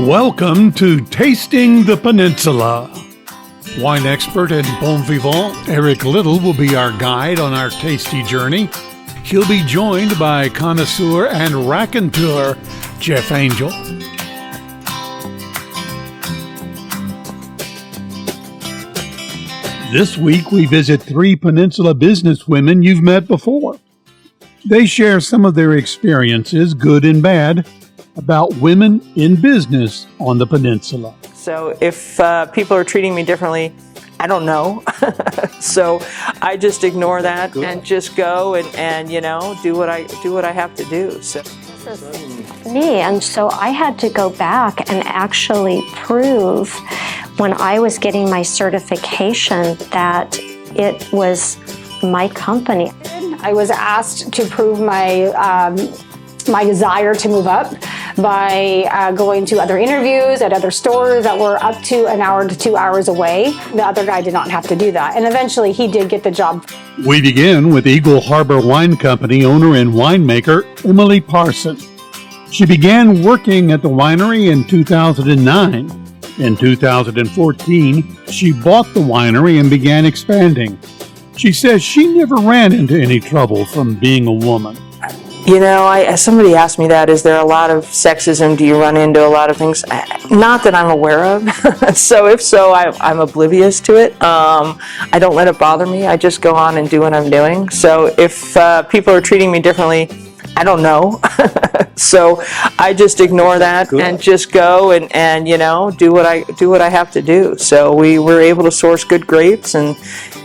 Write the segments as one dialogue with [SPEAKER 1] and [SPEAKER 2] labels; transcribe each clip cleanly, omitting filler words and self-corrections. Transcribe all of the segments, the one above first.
[SPEAKER 1] Welcome to Tasting the Peninsula. Wine expert and bon vivant Eric Little will be our guide on our tasty journey. He'll be joined by connoisseur and raconteur Jeff Angell. This week we visit three Peninsula businesswomen you've met before. They share some of their experiences, good and bad, about women in business on the Peninsula.
[SPEAKER 2] So if people are treating me differently, I don't know. So I just ignore that and just go and do what I have to do. So
[SPEAKER 3] this is me, and so I had to go back and actually prove when I was getting my certification that it was my company.
[SPEAKER 4] I was asked to prove my desire to move up by going to other interviews at other stores that were up to an hour to 2 hours away. The other guy did not have to do that, and eventually he did get the job.
[SPEAKER 1] We begin with Eagle Harbor Wine Company owner and winemaker Emily Parson. She began working at the winery in 2009. In 2014, she bought the winery and began expanding. She says she never ran into any trouble from being a woman.
[SPEAKER 2] Somebody asked me that, is there a lot of sexism? Do you run into a lot of things? Not that I'm aware of. So if so, I'm oblivious to it. I don't let it bother me. I just go on and do what I'm doing. So if people are treating me differently, I don't know. So I just ignore that and just go and do what I have to do. So we were able to source good grapes, and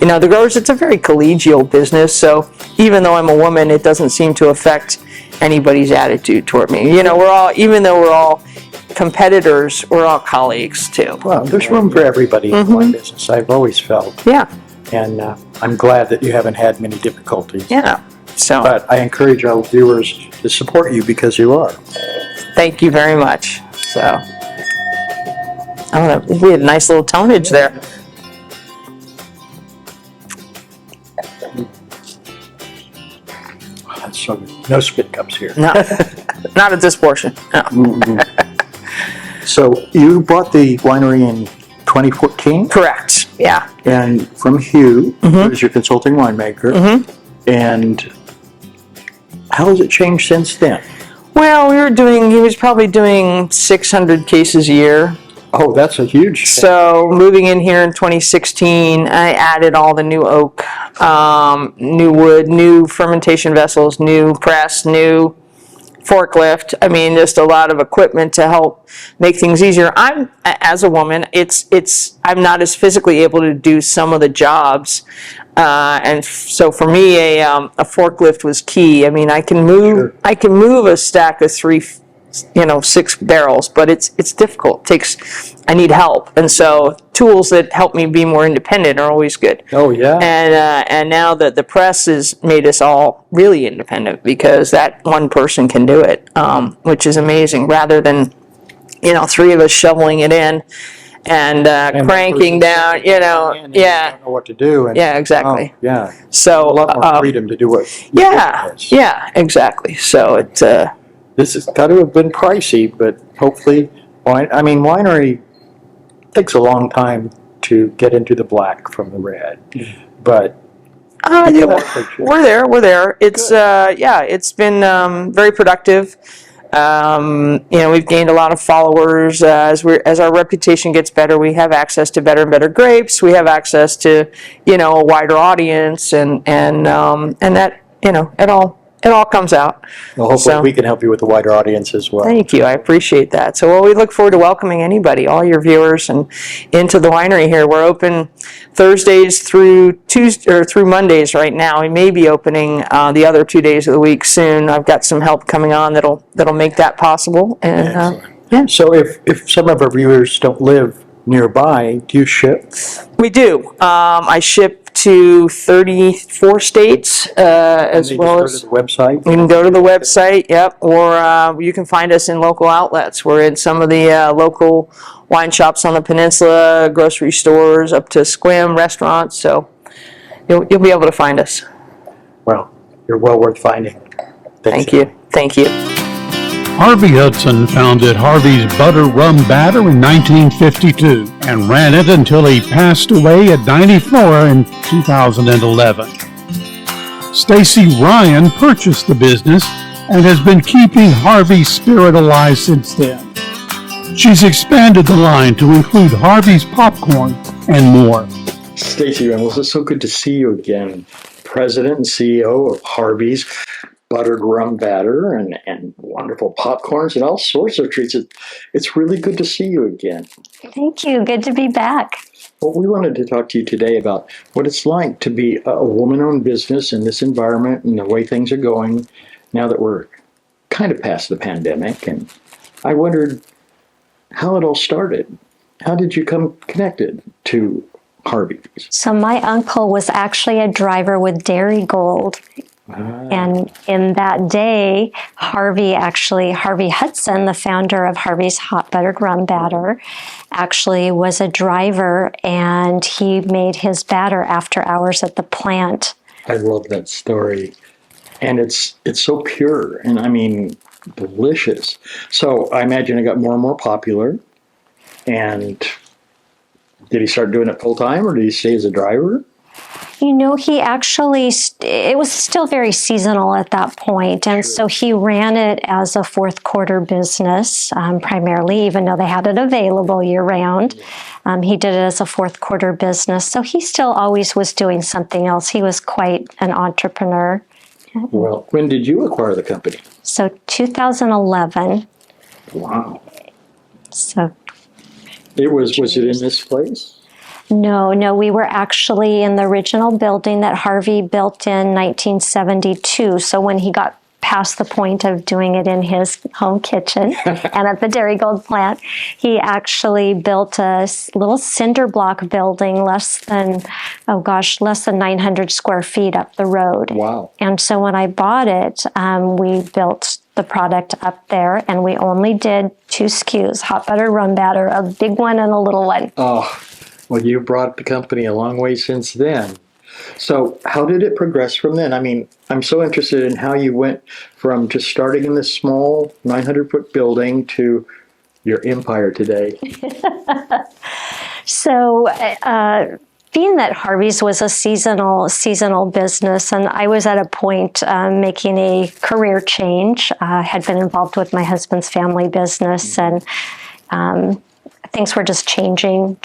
[SPEAKER 2] the growers, it's a very collegial business. So even though I'm a woman, it doesn't seem to affect anybody's attitude toward me. Even though we're all competitors, we're all colleagues too.
[SPEAKER 5] Well, there's room for everybody in the wine business, I've always felt.
[SPEAKER 2] Yeah.
[SPEAKER 5] And I'm glad that you haven't had many difficulties.
[SPEAKER 2] Yeah. So,
[SPEAKER 5] but I encourage our viewers to support you because you are.
[SPEAKER 2] Thank you very much. So, we had a nice little tonnage there.
[SPEAKER 5] That's so good. No spit cups here.
[SPEAKER 2] No, not at this portion. No.
[SPEAKER 5] Mm-hmm. So you bought the winery in 2014?
[SPEAKER 2] Correct. Yeah.
[SPEAKER 5] And from Hugh, who is your consulting winemaker, and how has it changed since then?
[SPEAKER 2] Well, he was probably doing 600 cases a year.
[SPEAKER 5] Oh, that's a huge thing.
[SPEAKER 2] So moving in here in 2016, I added all the new oak, new wood, new fermentation vessels, new press, new forklift. I mean, just a lot of equipment to help make things easier. As a woman, I'm not as physically able to do some of the jobs. And so for me, a forklift was key. I mean, I can move a stack of 6 barrels, but it's difficult. I need help. And so tools that help me be more independent are always good.
[SPEAKER 5] Oh, yeah.
[SPEAKER 2] And now that the press has made us all really independent, because that one person can do it, which is amazing, rather than, 3 of us shoveling it in and cranking down,
[SPEAKER 5] yeah. Don't know what to do. And,
[SPEAKER 2] yeah, exactly.
[SPEAKER 5] Oh, yeah.
[SPEAKER 2] So
[SPEAKER 5] a lot more freedom to do what.
[SPEAKER 2] Yeah, exactly. So it.
[SPEAKER 5] This has got to have been pricey, but hopefully, winery takes a long time to get into the black from the red, but.
[SPEAKER 2] We're there. It's it's been very productive. We've gained a lot of followers as our reputation gets better. We have access to better and better grapes. We have access to a wider audience, and that it all comes out.
[SPEAKER 5] Well, hopefully we can help you with the wider audience as well.
[SPEAKER 2] Thank you. I appreciate that. So, we look forward to welcoming anybody, all your viewers, and into the winery here. We're open Thursdays through Mondays right now. We may be opening the other 2 days of the week soon. I've got some help coming on that'll make that possible. And yeah.
[SPEAKER 5] So, if some of our viewers don't live nearby, do you ship?
[SPEAKER 2] We do. I ship to 34 states, as well as.
[SPEAKER 5] Go to the website?
[SPEAKER 2] You can go to the website, yep, or you can find us in local outlets. We're in some of the local wine shops on the peninsula, grocery stores, up to Squim restaurants, so you'll be able to find us.
[SPEAKER 5] Well, you're well worth finding.
[SPEAKER 2] Thank you.
[SPEAKER 1] Harvey Hudson founded Harvey's Butter Rum Batter in 1952 and ran it until he passed away at 94 in 2011. Stacy Ryan purchased the business and has been keeping Harvey's spirit alive since then. She's expanded the line to include Harvey's popcorn and more.
[SPEAKER 5] Stacy Ryan, well, it's so good to see you again. President and CEO of Harvey's Buttered Rum Batter and wonderful popcorns and all sorts of treats. It's really good to see you again.
[SPEAKER 3] Thank you. Good to be back.
[SPEAKER 5] Well, we wanted to talk to you today about what it's like to be a woman-owned business in this environment and the way things are going now that we're kind of past the pandemic. And I wondered how it all started. How did you come connected to Harvey's?
[SPEAKER 3] So my uncle was actually a driver with Dairy Gold. And in that day, Harvey Hudson, the founder of Harvey's Hot Buttered Rum Batter, actually was a driver, and he made his batter after hours at the plant.
[SPEAKER 5] I love that story. And it's so pure and, I mean, delicious. So I imagine it got more and more popular. And did he start doing it full time, or did he stay as a driver?
[SPEAKER 3] You know, he actually, it was still very seasonal at that point. And so he ran it as a fourth quarter business, primarily, even though they had it available year round. He did it as a fourth quarter business. So he still always was doing something else. He was quite an entrepreneur.
[SPEAKER 5] Well, when did you acquire the company?
[SPEAKER 3] So 2011.
[SPEAKER 5] Wow.
[SPEAKER 3] So
[SPEAKER 5] Was it in this place?
[SPEAKER 3] No, we were actually in the original building that Harvey built in 1972. So when he got past the point of doing it in his home kitchen and at the Dairy Gold plant, he actually built a little cinder block building less than 900 square feet up the road.
[SPEAKER 5] Wow.
[SPEAKER 3] And so when I bought it, we built the product up there, and we only did 2 SKUs, hot butter rum batter, a big one and a little one.
[SPEAKER 5] Oh, well, you brought the company a long way since then. So how did it progress from then? I mean, I'm so interested in how you went from just starting in this small 900-foot building to your empire today.
[SPEAKER 3] So, being that Harvey's was a seasonal business, and I was at a point making a career change. I had been involved with my husband's family business, and things were just changing,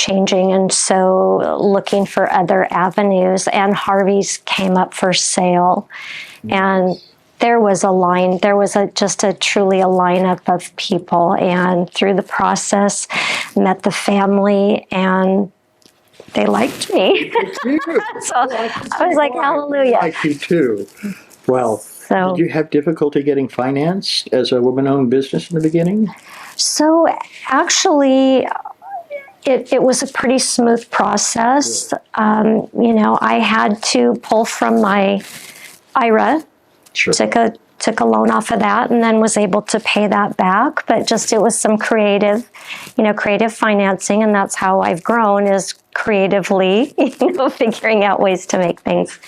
[SPEAKER 3] and so looking for other avenues. And Harvey's came up for sale, and there was just truly a lineup of people. And through the process, met the family, and they liked me. So I was like, hallelujah.
[SPEAKER 5] I like you too. Well,
[SPEAKER 3] So,
[SPEAKER 5] did you have difficulty getting financed as a woman-owned business in the beginning?
[SPEAKER 3] So actually, it was a pretty smooth process. I had to pull from my IRA,
[SPEAKER 5] Sure.
[SPEAKER 3] took a loan off of that, and then was able to pay that back. But it was some creative financing, and that's how I've grown, is creatively, figuring out ways to make things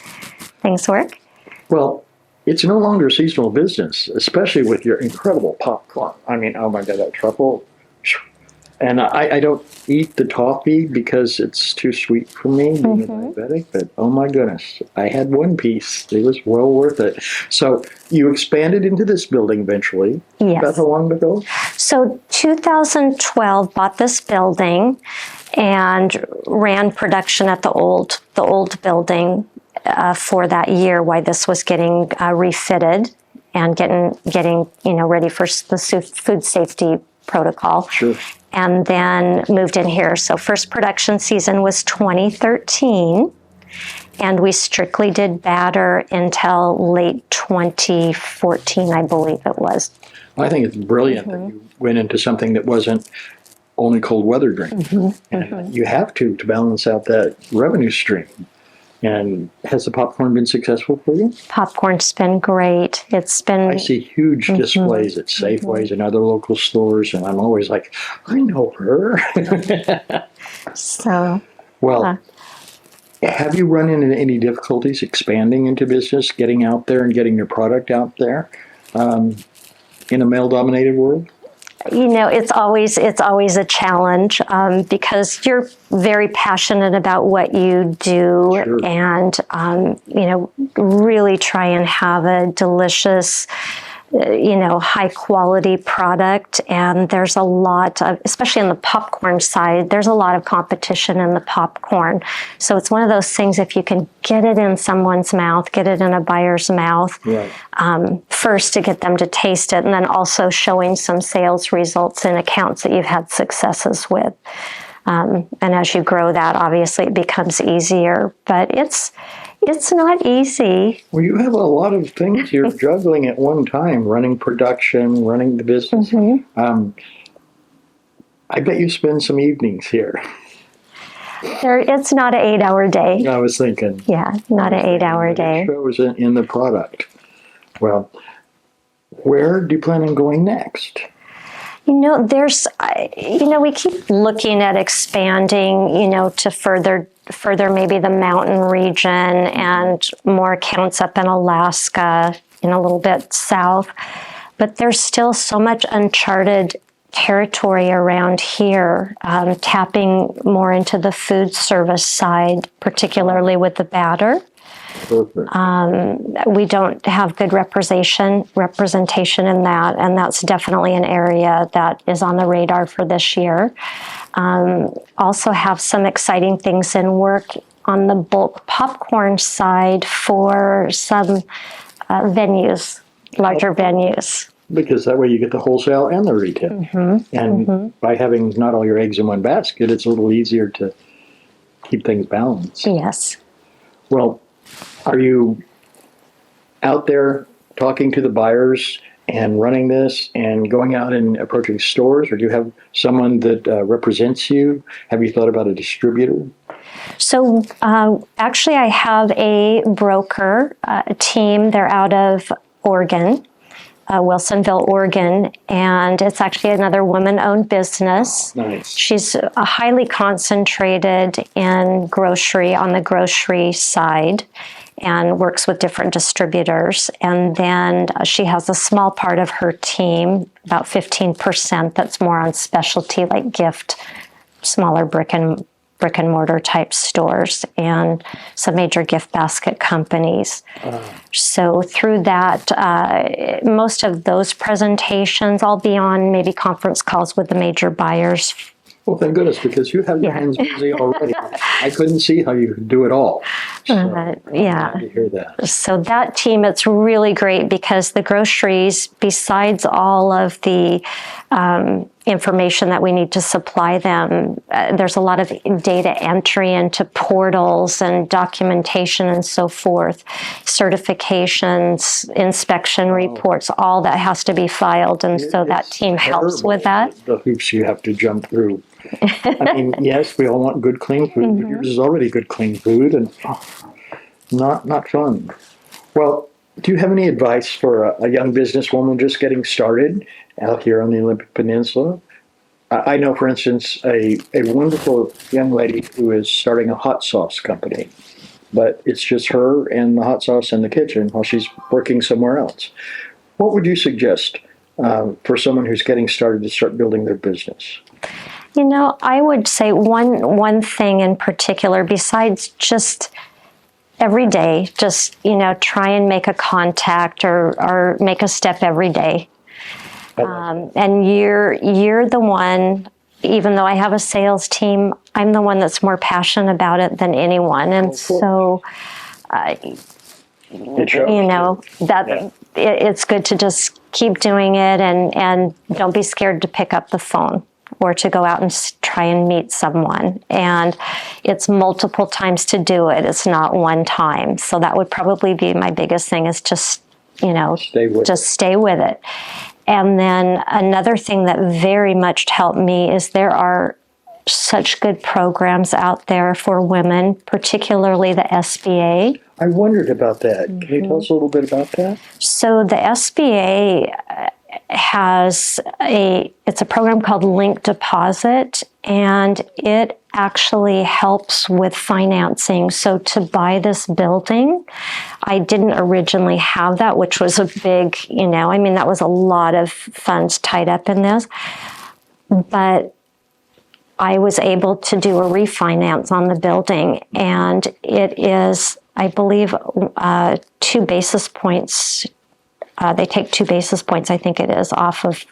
[SPEAKER 3] work.
[SPEAKER 5] Well, it's no longer a seasonal business, especially with your incredible popcorn. I mean, oh my God, that truffle. And I don't eat the toffee because it's too sweet for me, being a diabetic, but oh my goodness, I had one piece. It was well worth it. So you expanded into this building eventually.
[SPEAKER 3] Yes.
[SPEAKER 5] About how long ago?
[SPEAKER 3] So 2012, bought this building and ran production at the old building for that year while this was getting refitted and getting ready for the food safety protocol.
[SPEAKER 5] Sure.
[SPEAKER 3] And then moved in here. So first production season was 2013, and we strictly did batter until late 2014, I believe it was.
[SPEAKER 5] I think it's brilliant that you went into something that wasn't only cold weather drink. And you have to balance out that revenue stream. And has the popcorn been successful for you?
[SPEAKER 3] Popcorn's been great. It's been...
[SPEAKER 5] I see huge displays at Safeways and other local stores, and I'm always like, I know her.
[SPEAKER 3] So...
[SPEAKER 5] Well, have you run into any difficulties expanding into business, getting out there and getting your product out there? in a male-dominated world?
[SPEAKER 3] It's always a challenge because you're very passionate about what you do,
[SPEAKER 5] Sure.
[SPEAKER 3] and really try and have a delicious, high quality product. And there's a lot of, especially on the popcorn side, there's a lot of competition in the popcorn. So it's one of those things, if you can get it in someone's mouth, get it in a buyer's mouth,
[SPEAKER 5] Right.
[SPEAKER 3] First to get them to taste it, and then also showing some sales results in accounts that you've had successes with. And as you grow that, obviously it becomes easier, but it's not easy.
[SPEAKER 5] Well, you have a lot of things you're juggling at one time, running production, running the business.
[SPEAKER 3] Mm-hmm.
[SPEAKER 5] I bet you spend some evenings here.
[SPEAKER 3] It's not an 8-hour day.
[SPEAKER 5] I was thinking.
[SPEAKER 3] Yeah, not an 8-hour day.
[SPEAKER 5] It shows in the product. Well, where do you plan on going next?
[SPEAKER 3] We keep looking at expanding, to further maybe the mountain region and more accounts up in Alaska and a little bit south. But there's still so much uncharted territory around here, tapping more into the food service side, particularly with the batter.
[SPEAKER 5] Perfect.
[SPEAKER 3] We don't have good representation in that, and that's definitely an area that is on the radar for this year. Also have some exciting things in work on the bulk popcorn side for some venues, larger venues.
[SPEAKER 5] Because that way you get the wholesale and the retail.
[SPEAKER 3] Mm-hmm.
[SPEAKER 5] And by having not all your eggs in one basket, it's a little easier to keep things balanced.
[SPEAKER 3] Yes.
[SPEAKER 5] Well, are you out there talking to the buyers and running this and going out and approaching stores, or do you have someone that represents you? Have you thought about a distributor?
[SPEAKER 3] So actually I have a broker, a team. They're out of Oregon, Wilsonville, Oregon, and it's actually another woman-owned business.
[SPEAKER 5] Nice.
[SPEAKER 3] She's highly concentrated in grocery, on the grocery side, and works with different distributors. And then she has a small part of her team, about 15%, that's more on specialty, like gift, smaller brick and mortar type stores, and some major gift basket companies. So through that, most of those presentations, I'll be on maybe conference calls with the major buyers.
[SPEAKER 5] Well, thank goodness, because you have your hands busy already. I couldn't see how you could do it all. So
[SPEAKER 3] Yeah.
[SPEAKER 5] glad to hear that.
[SPEAKER 3] So that team, it's really great because the groceries, besides all of the information that we need to supply them, there's a lot of data entry into portals and documentation and so forth, certifications, inspection reports, all that has to be filed. And so that team helps with that.
[SPEAKER 5] The hoops you have to jump through. I mean, yes, we all want good, clean food, but yours is already good, clean food, and not fun. Well, do you have any advice for a young businesswoman just getting started out here on the Olympic Peninsula? I know, for instance, a wonderful young lady who is starting a hot sauce company, but it's just her and the hot sauce in the kitchen while she's working somewhere else. What would you suggest for someone who's getting started to start building their business?
[SPEAKER 3] I would say one thing in particular, besides just every day, just, try and make a contact or make a step every day. And you're the one, even though I have a sales team, I'm the one that's more passionate about it than anyone. And so, it's good to just keep doing it and don't be scared to pick up the phone or to go out and try and meet someone. And it's multiple times to do it. It's not one time. So that would probably be my biggest thing, is just, stay with it. And then another thing that very much helped me is there are such good programs out there for women, particularly the SBA.
[SPEAKER 5] I wondered about that. Can you tell us a little bit about that?
[SPEAKER 3] So the SBA has it's a program called Link Deposit, and it actually helps with financing. So to buy this building, I didn't originally have that, which was a big, that was a lot of funds tied up in this. But I was able to do a refinance on the building, and it is, I believe, 2 basis points. They take 2 basis points, I think it is, off of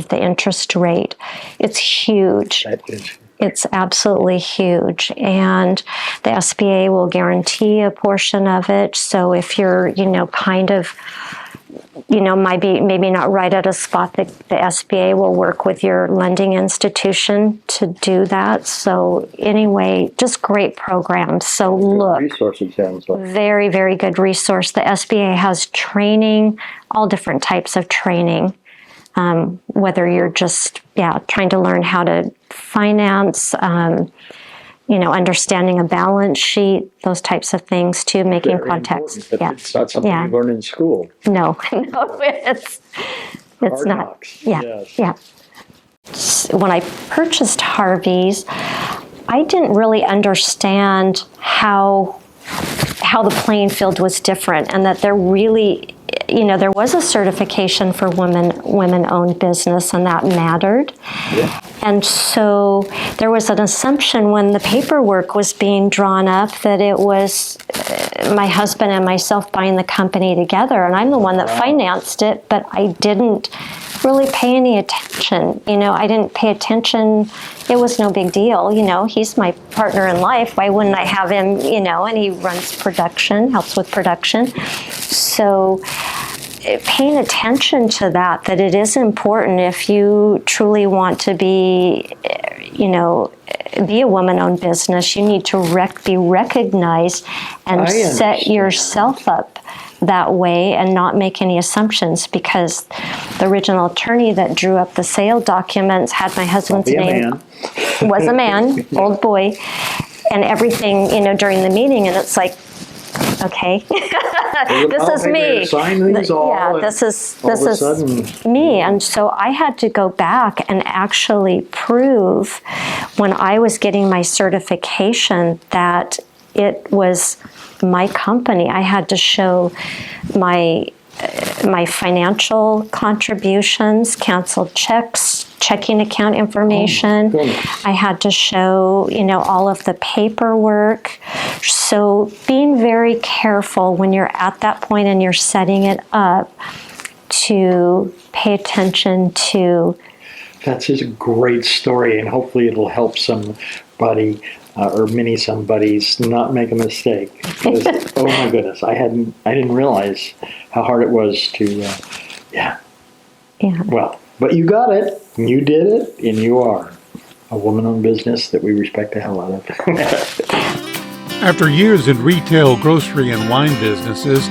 [SPEAKER 3] the interest rate. It's huge.
[SPEAKER 5] That is.
[SPEAKER 3] It's absolutely huge. And the SBA will guarantee a portion of it. So if you're, maybe not right at a spot, the SBA will work with your lending institution to do that. So anyway, just great programs. So look,
[SPEAKER 5] Resources sounds like.
[SPEAKER 3] very, very good resource. The SBA has training, all different types of training. Whether you're just, trying to learn how to finance, understanding a balance sheet, those types of things too, making
[SPEAKER 5] Very
[SPEAKER 3] contacts.
[SPEAKER 5] important, but it's not something you learn in school.
[SPEAKER 3] No, it's
[SPEAKER 5] Hard
[SPEAKER 3] not.
[SPEAKER 5] knocks,
[SPEAKER 3] Yeah,
[SPEAKER 5] yes.
[SPEAKER 3] When I purchased Harvey's, I didn't really understand how the playing field was different, and that there really, there was a certification for women-owned business, and that mattered.
[SPEAKER 5] Yeah.
[SPEAKER 3] And so there was an assumption when the paperwork was being drawn up that it was my husband and myself buying the company together, and I'm the one that financed it, but I didn't really pay any attention. I didn't pay attention. It was no big deal. He's my partner in life. Why wouldn't I have him, and he runs production, helps with production. So paying attention to that it is important if you truly want to be a woman-owned business. You need to be recognized and set yourself up that way and not make any assumptions, because the original attorney that drew up the sale documents had my husband's name. Was a man, old boy, and everything, during the meeting, and it's like, okay, this is me. This is me. And so I had to go back and actually prove, when I was getting my certification, that it was my company. I had to show my financial contributions, canceled checks, checking account information. I had to show, all of the paperwork. So being very careful when you're at that point and you're setting it up to pay attention to.
[SPEAKER 5] That's just a great story, and hopefully it'll help somebody or many somebodies not make a mistake. Because, oh my goodness, I didn't realize how hard it was to, Well, but you got it, you did it, and you are a woman-owned business that we respect the hell out of.
[SPEAKER 1] After years in retail, grocery, and wine businesses,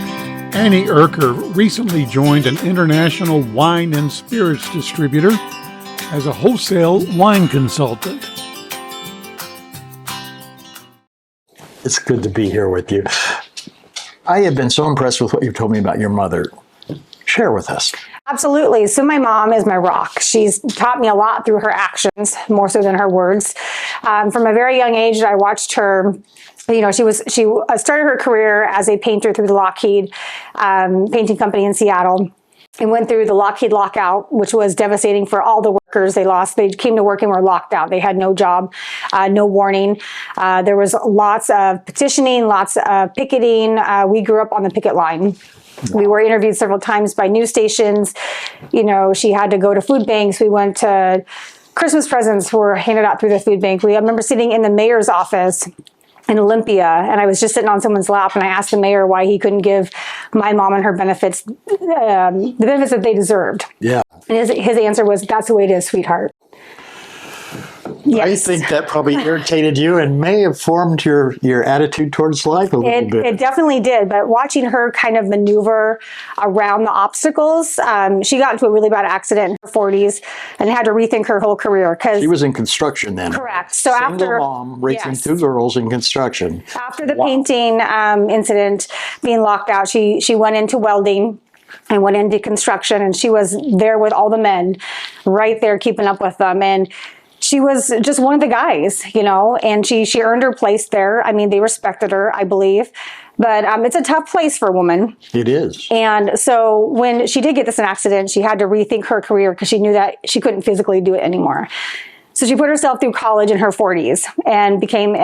[SPEAKER 1] Annie Erkert recently joined an international wine and spirits distributor as a wholesale wine consultant.
[SPEAKER 5] It's good to be here with you. I have been so impressed with what you've told me about your mother. Share with us.
[SPEAKER 4] Absolutely. So my mom is my rock. She's taught me a lot through her actions, more so than her words. From a very young age, I watched her. She started her career as a painter through the Lockheed painting company in Seattle, and went through the Lockheed lockout, which was devastating for all the workers. They came to work and were locked out. They had no job, no warning. There was lots of petitioning, lots of picketing. We grew up on the picket line. We were interviewed several times by news stations. She had to go to food banks. We went to Christmas presents were handed out through the food bank. I remember sitting in the mayor's office in Olympia, and I was just sitting on someone's lap, and I asked the mayor why he couldn't give my mom and her benefits, the benefits that they deserved.
[SPEAKER 5] Yeah.
[SPEAKER 4] And his answer was, "That's the way it is, sweetheart." Yes.
[SPEAKER 5] I think that probably irritated you and may have formed your attitude towards life a little bit.
[SPEAKER 4] It definitely did, but watching her kind of maneuver around the obstacles, she got into a really bad accident in her 40s and had to rethink her whole career. She
[SPEAKER 5] was in construction then.
[SPEAKER 4] Correct. So
[SPEAKER 5] Single
[SPEAKER 4] after
[SPEAKER 5] mom raising two girls in construction.
[SPEAKER 4] After the painting incident, being locked out, she went into welding and went into construction, and she was there with all the men, right there keeping up with them. And she was just one of the guys, and she earned her place there. I mean, they respected her, I believe. But it's a tough place for a woman.
[SPEAKER 5] It is.
[SPEAKER 4] And so when she did get this in an accident, she had to rethink her career because she knew that she couldn't physically do it anymore. So she put herself through college in her 40s and became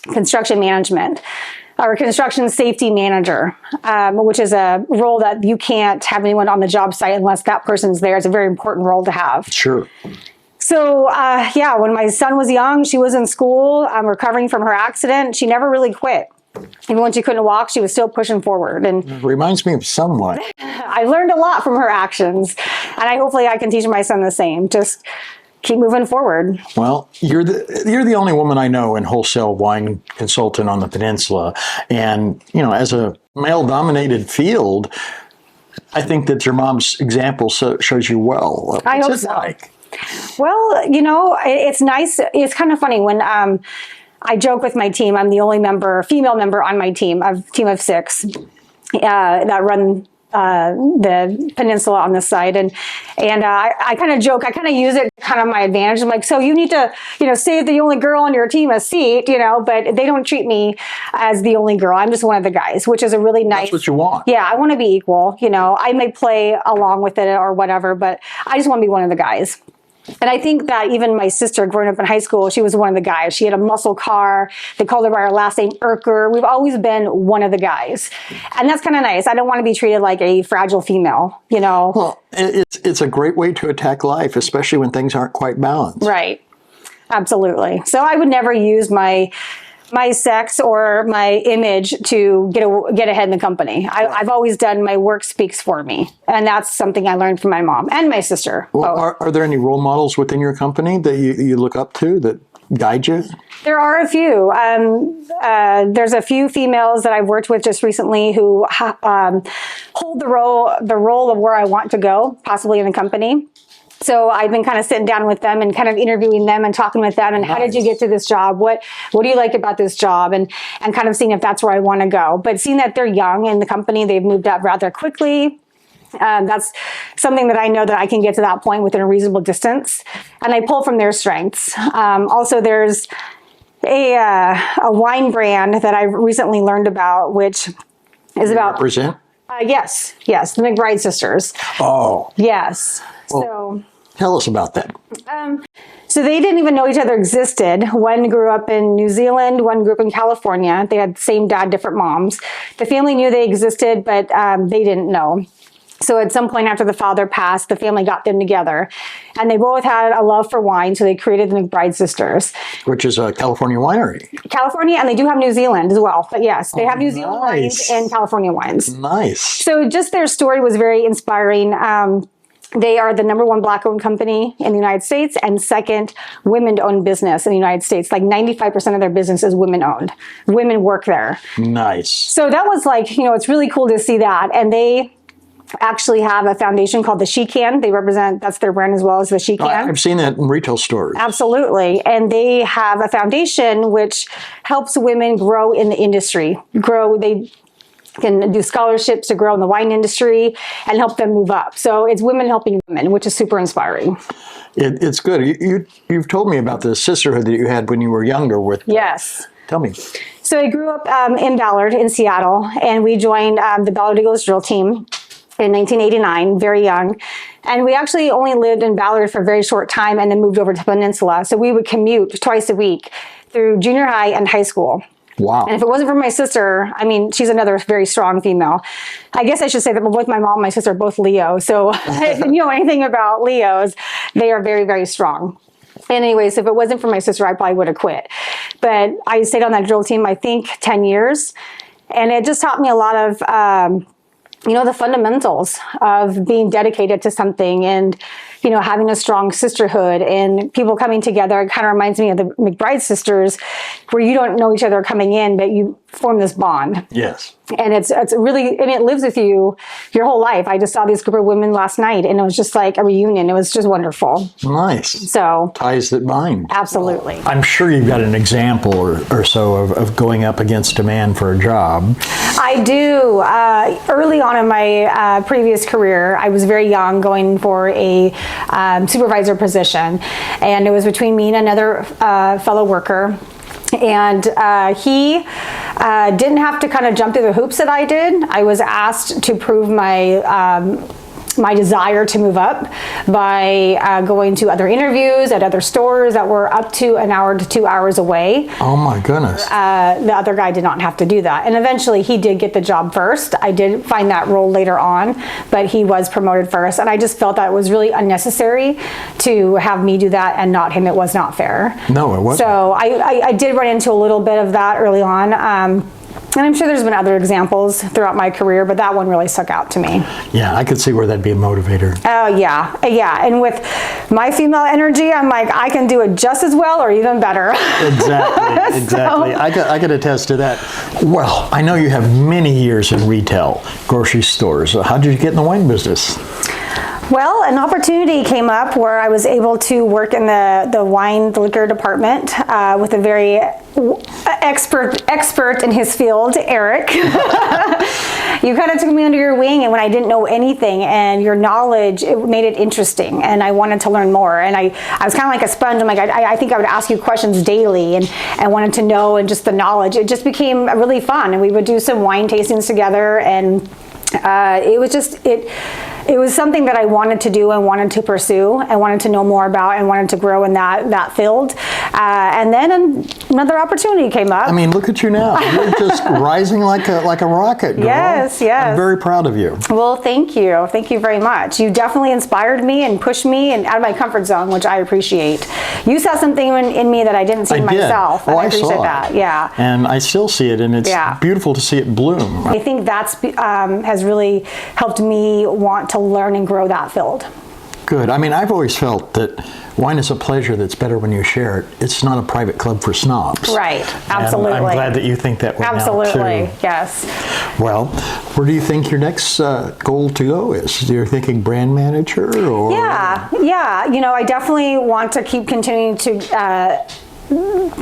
[SPEAKER 4] construction management or construction safety manager, which is a role that you can't have anyone on the job site unless that person's there. It's a very important role to have.
[SPEAKER 5] Sure.
[SPEAKER 4] So, when my son was young, she was in school, recovering from her accident. She never really quit. Even when she couldn't walk, she was still pushing forward. And
[SPEAKER 5] reminds me of someone.
[SPEAKER 4] I learned a lot from her actions, and hopefully I can teach my son the same. Just keep moving forward.
[SPEAKER 5] Well, you're the only woman I know in wholesale wine consultant on the peninsula, and as a male-dominated field, I think that your mom's example shows you well. What's
[SPEAKER 4] I hope
[SPEAKER 5] it
[SPEAKER 4] so.
[SPEAKER 5] like?
[SPEAKER 4] Well, it's nice. It's kind of funny when I joke with my team. I'm the only female member on my team. I have a team of 6 that run the peninsula on this side. And I kind of joke, I kind of use it kind of my advantage. I'm like, so you need to, save the only girl on your team a seat, but they don't treat me as the only girl. I'm just one of the guys, which is a really nice.
[SPEAKER 5] That's what you want.
[SPEAKER 4] Yeah, I want to be equal. I may play along with it or whatever, but I just want to be one of the guys. And I think that even my sister growing up in high school, she was one of the guys. She had a muscle car. They called her by her last name, Erkert. We've always been one of the guys. And that's kind of nice. I don't want to be treated like a fragile female,
[SPEAKER 5] Well, it's a great way to attack life, especially when things aren't quite balanced.
[SPEAKER 4] Right. Absolutely. So I would never use my sex or my image to get ahead in the company. I've always done my work speaks for me. And that's something I learned from my mom and my sister.
[SPEAKER 5] Well, are there any role models within your company that you look up to that guide you?
[SPEAKER 4] There are a few. There's a few females that I've worked with just recently who hold the role of where I want to go, possibly in the company. So I've been kind of sitting down with them and kind of interviewing them and talking with them and How did you get to this job? What do you like about this job? And kind of seeing if that's where I want to go. But seeing that they're young in the company, they've moved up rather quickly. That's something that I know that I can get to that point within a reasonable distance. And I pull from their strengths. Also, there's a wine brand that I've recently learned about, which is about...
[SPEAKER 5] Represent?
[SPEAKER 4] Yes, the McBride sisters.
[SPEAKER 5] Oh.
[SPEAKER 4] Yes.
[SPEAKER 5] Well, tell us about that.
[SPEAKER 4] So they didn't even know each other existed. One grew up in New Zealand, one grew up in California. They had the same dad, different moms. The family knew they existed, but they didn't know. So at some point after the father passed, the family got them together. And they both had a love for wine, so they created the McBride sisters.
[SPEAKER 5] Which is a California winery. California,
[SPEAKER 4] and they do have New Zealand as well. But yes, they have New Zealand wines and California wines.
[SPEAKER 5] Nice.
[SPEAKER 4] So just their story was very inspiring. They are the #1 Black-owned company in the United States and second women-owned business in the United States. Like 95% of their business is women-owned. Women work there.
[SPEAKER 5] Nice.
[SPEAKER 4] So that was like, it's really cool to see that. And they actually have a foundation called the She Can. That's their brand as well as the She Can.
[SPEAKER 5] I've seen that in retail stores.
[SPEAKER 4] Absolutely. And they have a foundation which helps women grow in the industry. They can do scholarships to grow in the wine industry and help them move up. So it's women helping women, which is super inspiring.
[SPEAKER 5] It's good. You've told me about the sisterhood that you had when you were younger.
[SPEAKER 4] Yes.
[SPEAKER 5] Tell me.
[SPEAKER 4] So I grew up in Ballard in Seattle, and we joined the Ballard Eagles drill team in 1989, very young. And we actually only lived in Ballard for a very short time and then moved over to Peninsula. So we would commute twice a week through junior high and high school.
[SPEAKER 5] Wow.
[SPEAKER 4] And if it wasn't for my sister, she's another very strong female. I guess I should say that both my mom and my sister are both Leo. So if you know anything about Leos, they are very, very strong. And anyways, if it wasn't for my sister, I probably would have quit. But I stayed on that drill team, I think, 10 years. And it just taught me a lot of, the fundamentals of being dedicated to something and, having a strong sisterhood and people coming together. It kind of reminds me of the McBride sisters, where you don't know each other coming in, but you form this bond.
[SPEAKER 5] Yes.
[SPEAKER 4] And it's really, it lives with you your whole life. I just saw this group of women last night and it was just like a reunion. It was just wonderful.
[SPEAKER 5] Nice.
[SPEAKER 4] So
[SPEAKER 5] ties that bind.
[SPEAKER 4] Absolutely.
[SPEAKER 5] I'm sure you've got an example or so of going up against a man for a job.
[SPEAKER 4] I do. Early on in my previous career, I was very young, going for a supervisor position. And it was between me and another fellow worker. And he didn't have to kind of jump through the hoops that I did. I was asked to prove my desire to move up by going to other interviews at other stores that were up to an hour to 2 hours away.
[SPEAKER 5] Oh my goodness.
[SPEAKER 4] The other guy did not have to do that. And eventually he did get the job first. I did find that role later on, but he was promoted first. And I just felt that it was really unnecessary to have me do that and not him. It was not fair.
[SPEAKER 5] No, it wasn't.
[SPEAKER 4] So I did run into a little bit of that early on. And I'm sure there's been other examples throughout my career, but that one really stuck out to me.
[SPEAKER 5] Yeah, I could see where that'd be a motivator.
[SPEAKER 4] Oh, yeah. And with my female energy, I'm like, I can do it just as well or even better.
[SPEAKER 5] Exactly.
[SPEAKER 4] So,
[SPEAKER 5] I could attest to that. Well, I know you have many years in retail, grocery stores. How did you get in the wine business?
[SPEAKER 4] well, an opportunity came up where I was able to work in the wine liquor department with a very expert in his field, Eric. You kind of took me under your wing, and when I didn't know anything, and your knowledge, it made it interesting, and I wanted to learn more. And I was kind of like a sponge. I'm like, I think I would ask you questions daily, and wanted to know, and just the knowledge. It just became really fun, and we would do some wine tastings together, and it was just it was something that I wanted to do and wanted to pursue and wanted to know more about and wanted to grow in that field. And then another opportunity came up.
[SPEAKER 5] I mean, look at you now. You're just rising like a rocket, girl.
[SPEAKER 4] Yes.
[SPEAKER 5] I'm very proud of you.
[SPEAKER 4] Well, thank you. Thank you very much. You definitely inspired me and pushed me and out of my comfort zone, which I appreciate. You saw something in me that I didn't see myself.
[SPEAKER 5] Oh,
[SPEAKER 4] I appreciate
[SPEAKER 5] saw
[SPEAKER 4] that.
[SPEAKER 5] it.
[SPEAKER 4] Yeah.
[SPEAKER 5] And I still see it, and it's beautiful to see it bloom.
[SPEAKER 4] I think that's has really helped me want to learn and grow that field.
[SPEAKER 5] Good. I mean, I've always felt that wine is a pleasure that's better when you share it. It's not a private club for snobs.
[SPEAKER 4] Right. Absolutely.
[SPEAKER 5] And I'm glad that you think that way
[SPEAKER 4] Absolutely.
[SPEAKER 5] now, too.
[SPEAKER 4] Yes.
[SPEAKER 5] Well, where do you think your next goal to go is? You're thinking brand manager, or?
[SPEAKER 4] Yeah. You know, I definitely want to keep continuing to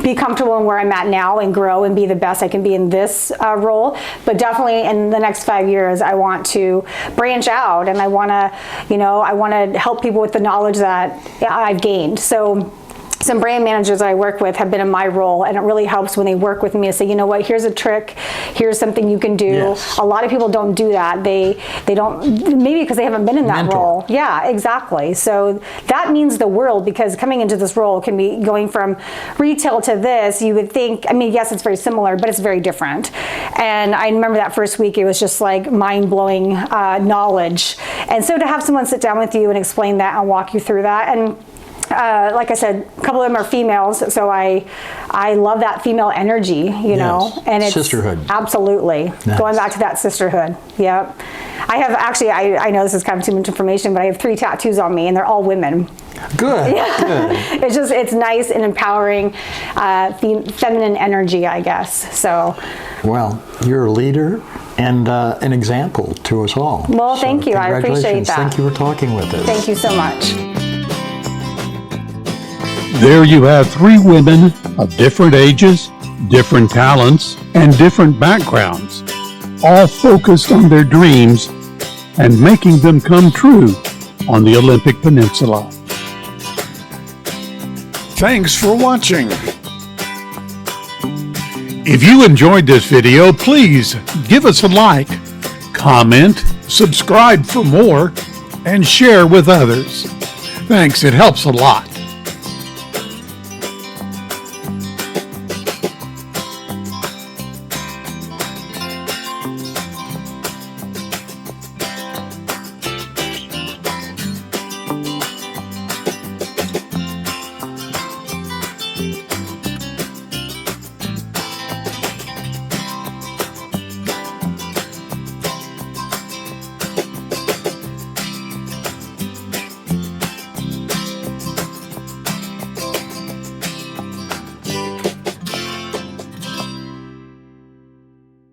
[SPEAKER 4] be comfortable in where I'm at now and grow and be the best I can be in this role. But definitely in the next 5 years, I want to branch out, and I want to help people with the knowledge that I've gained. So some brand managers that I work with have been in my role, and it really helps when they work with me to say, you know what, here's a trick, here's something you can do. Yes. A lot of people don't do that. They don't, maybe because they haven't been in that role. Yeah, exactly. So that means the world, because coming into this role can be going from retail to this. You would think, I mean, yes, it's very similar, but it's very different. And I remember that first week, it was just like mind-blowing knowledge. And so to have someone sit down with you and explain that and walk you through that, and like I said, a couple of them are females, so I love that female energy, you know, and it's
[SPEAKER 5] sisterhood.
[SPEAKER 4] Absolutely. Nice. Going back to that sisterhood. Yep. I have actually, I know this is kind of too much information, but I have 3 tattoos on me, and they're all women.
[SPEAKER 5] Good.
[SPEAKER 4] Yeah.
[SPEAKER 5] Good.
[SPEAKER 4] It's nice and empowering, feminine energy, I guess. So.
[SPEAKER 5] Well, you're a leader and an example to us all.
[SPEAKER 4] Well, thank you. I appreciate that.
[SPEAKER 5] Thank you for talking with us.
[SPEAKER 4] Thank you so much.
[SPEAKER 1] There you have 3 women of different ages, different talents, and different backgrounds, all focused on their dreams and making them come true on the Olympic Peninsula. Thanks for watching. If you enjoyed this video, please give us a like, comment, subscribe for more, and share with others. Thanks, it helps a lot.